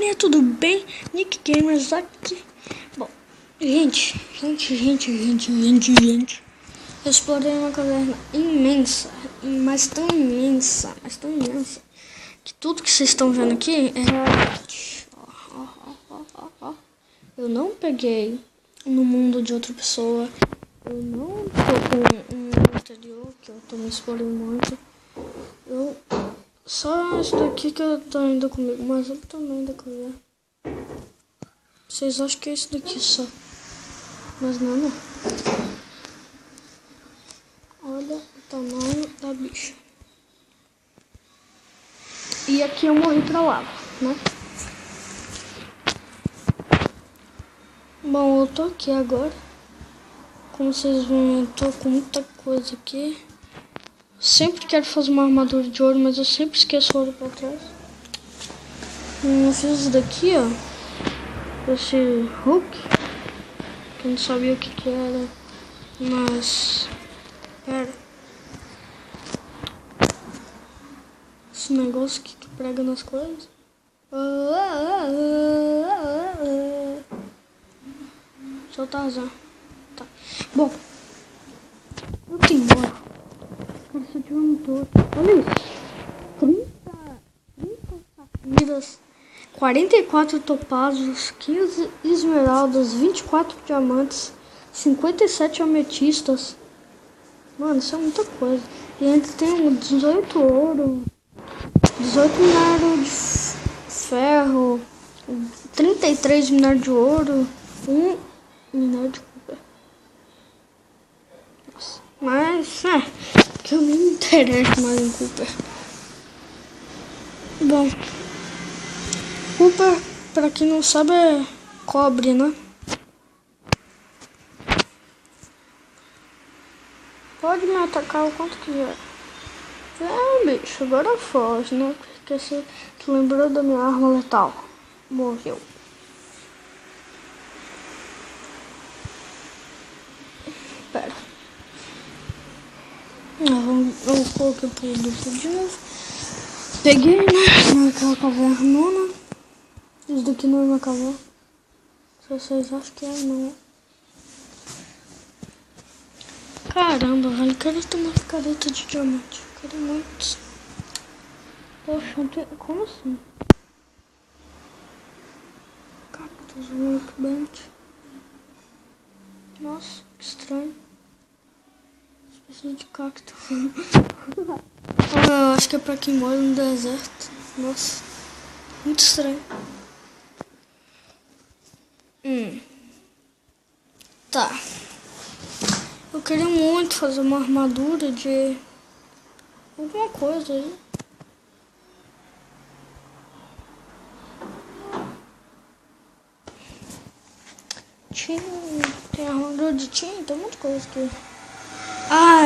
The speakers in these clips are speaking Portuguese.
galerinha, tudo bem? Nick Gamers aqui. Bom, gente. Eu explorei uma caverna imensa, mas tão imensa, que tudo que vocês estão vendo aqui é realidade. Ó. Eu não peguei no mundo de outra pessoa. Eu não tô com um interior que eu tô me explorando muito. Só isso daqui que eu tô indo comigo, mas eu também ainda comigo. Vocês acham que é isso daqui só? Mas não. Olha o tamanho da bicha. E aqui eu morri pra lava, né? Bom, eu tô aqui agora. Como vocês veem, eu tô com muita coisa aqui. Sempre quero fazer uma armadura de ouro, mas eu sempre esqueço o ouro pra trás. Eu fiz isso daqui, ó. Esse hook. Que eu não sabia o que era. Mas... Pera. Esse negócio aqui que prega nas coisas. Deixa eu Tarzan. Tá. Bom. Eu tenho ouro. Cara, se eu tiver um todo. Olha isso. 30 safiras, 44 topázos, 15 esmeraldas, 24 diamantes, 57 ametistas. Mano, isso é muita coisa. E ainda tem 18 ouro, 18 minério de ferro, 33 minério de ouro, 1 minério de cooper. Nossa. Mas, que eu nem me interesso mais em cooper. Bom, cooper, pra quem não sabe, é cobre, né? Pode me atacar o quanto quiser. Bicho, agora foge, né? Porque você lembrou da minha arma letal. Morreu. Pera. Eu coloquei pro duplo de novo. Peguei, né? Naquela cavernona. Isso daqui não é uma caverna. Se vocês acham que é, não. Caramba, velho. Quero ter uma picareta de diamante. Quero muito. Poxa, como assim? Cactus workbench. Nossa, que estranho. Espécie de cacto. Eu acho que é pra quem mora no deserto. Nossa, muito estranho. Tá. Eu queria muito fazer uma armadura de alguma coisa aí. Tem armadura de tinta, tem muita coisa aqui.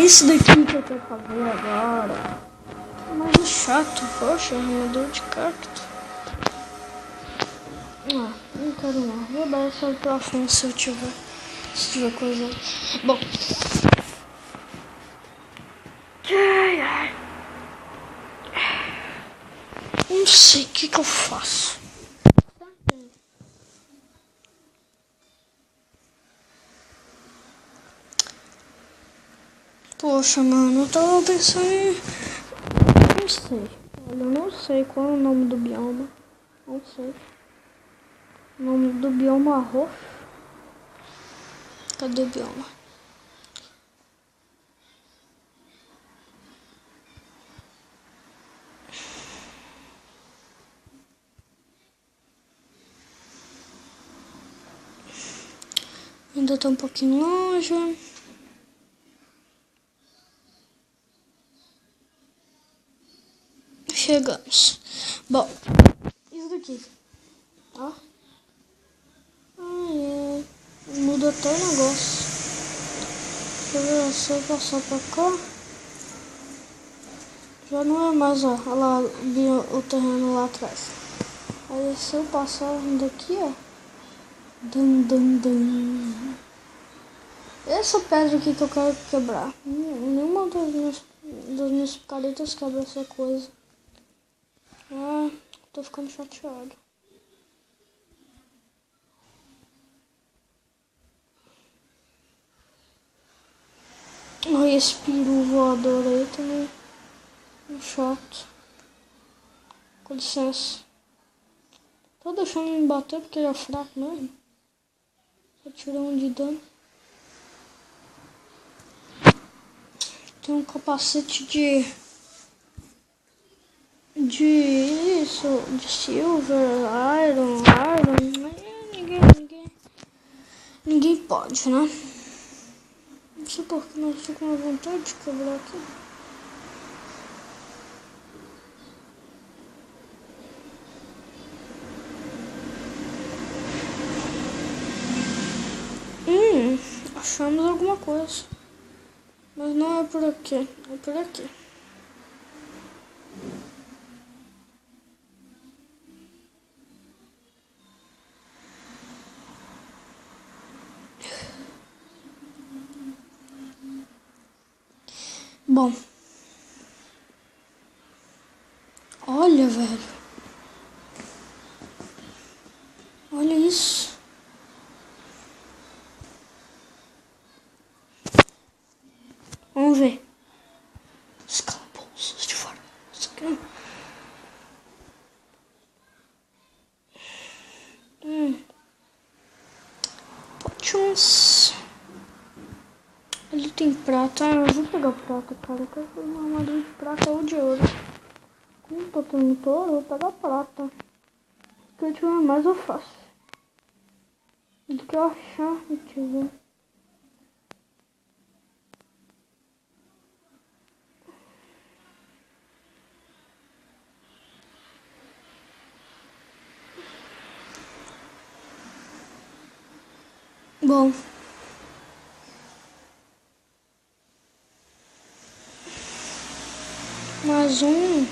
Isso daqui que eu quero fazer agora. Mas chato, poxa, armadura de cacto. Não quero não. Vou dar essa pra frente se tiver coisa. Bom. Não sei o que eu faço. Poxa, mano, eu tava pensando em... Não sei. Olha, eu não sei qual é o nome do bioma. Não sei. O nome do bioma roxo. Cadê o bioma? Ainda tá um pouquinho longe. Chegamos. Bom, isso daqui. Ó. Muda até o negócio. Deixa eu ver, se eu passar pra cá. Já não é mais, ó. Olha lá o terreno lá atrás. Aí se eu passar daqui, ó. Essa pedra aqui que eu quero quebrar. Nenhuma das minhas picaretas quebra essa coisa. Tô ficando chateado. esse peru voador aí também. Um chato. Com licença. Tô deixando ele me bater porque ele é fraco mesmo. Só tirar um de dano. Tem um capacete de silver, iron. Ninguém pode, né? Não sei porque não estou com a vontade de quebrar aqui. Achamos alguma coisa. Mas não é por aqui, é por aqui. Bom. Olha, velho. Olha isso. Vamos ver. Os calabouços de fora. Potions. Ali tem prata. Eu vou pegar prata, cara. Eu quero fazer uma armadura de prata ou de ouro. Como eu tô tendo ouro, eu vou pegar prata. Se eu tiver mais, eu faço. Do que eu achar que tiver. Bom. Mais um.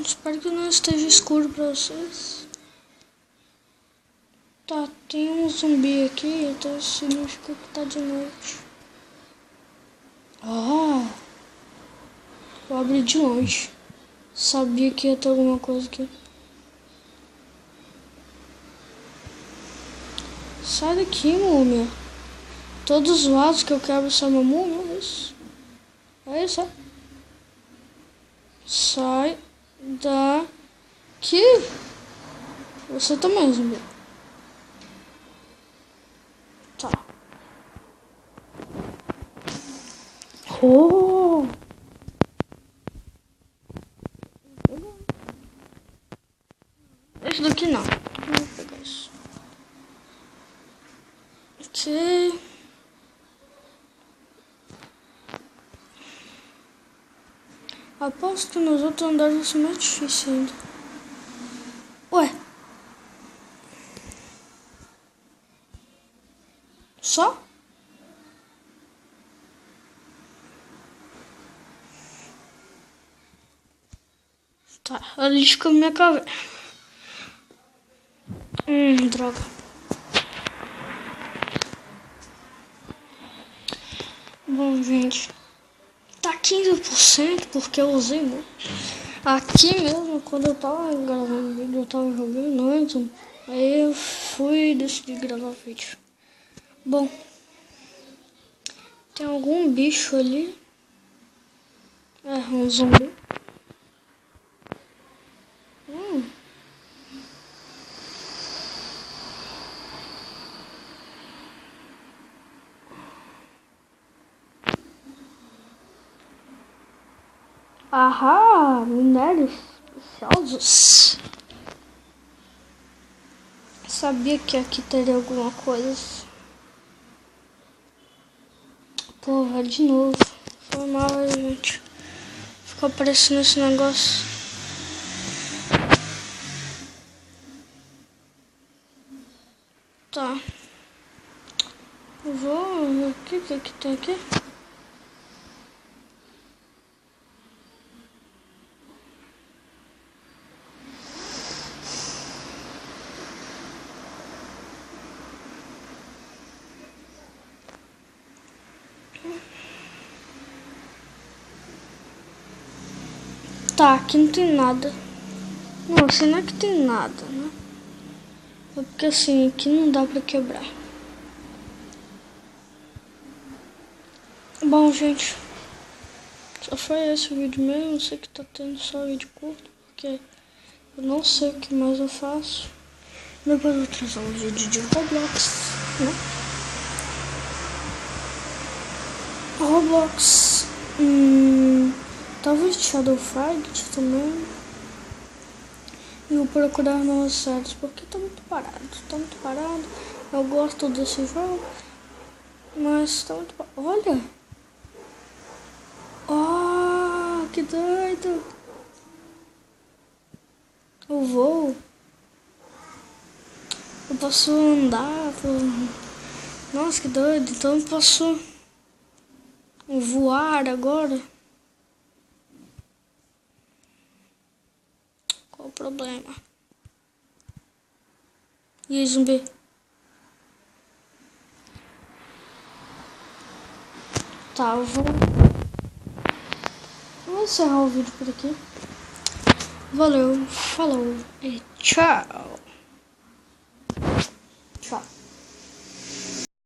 Espero que não esteja escuro pra vocês. Tá, tem um zumbi aqui, então significa que tá de noite. Vou abrir de longe. Sabia que ia ter alguma coisa aqui. Sai daqui, múmia. Todos os lados que eu quero ser uma múmia, é isso. É isso, ó. Sai daqui. Você também, zumbi. Tá. Oh! Esse daqui não. Vou pegar isso. Ok. Aposto que nos outros andares vai ser mais difícil ainda. Ué. Só? Tá, ali fica a minha caverna. Droga. Bom, gente. Tá 15% porque eu usei muito. Aqui mesmo, quando eu tava gravando vídeo, eu tava jogando muito. Aí eu fui e decidi gravar vídeo. Bom. Tem algum bicho ali. É, um zumbi. Minérios preciosos. Sabia que aqui teria alguma coisa. Pô, vai de novo. Foi mal aí, gente. Ficou aparecendo esse negócio. Tá. Eu vou ver o que tem aqui. Tá, aqui não tem nada. Não, assim não é que tem nada, né? É porque assim, aqui não dá pra quebrar. Bom, gente, só foi esse o vídeo mesmo. Sei que tá tendo só vídeo curto, porque eu não sei o que mais eu faço. Depois eu vou trazer um vídeo de Roblox, né? Roblox, talvez Shadow Fight também. E vou procurar novas séries, porque tá muito parado, Eu gosto desse jogo, mas tá muito parado. Olha! Oh, que doido! Eu vou. Eu posso andar. Nossa, que doido! Então eu posso voar agora. Qual o problema? E aí, zumbi? Tá, eu vou encerrar o vídeo por aqui. Valeu, falou e tchau. Tchau.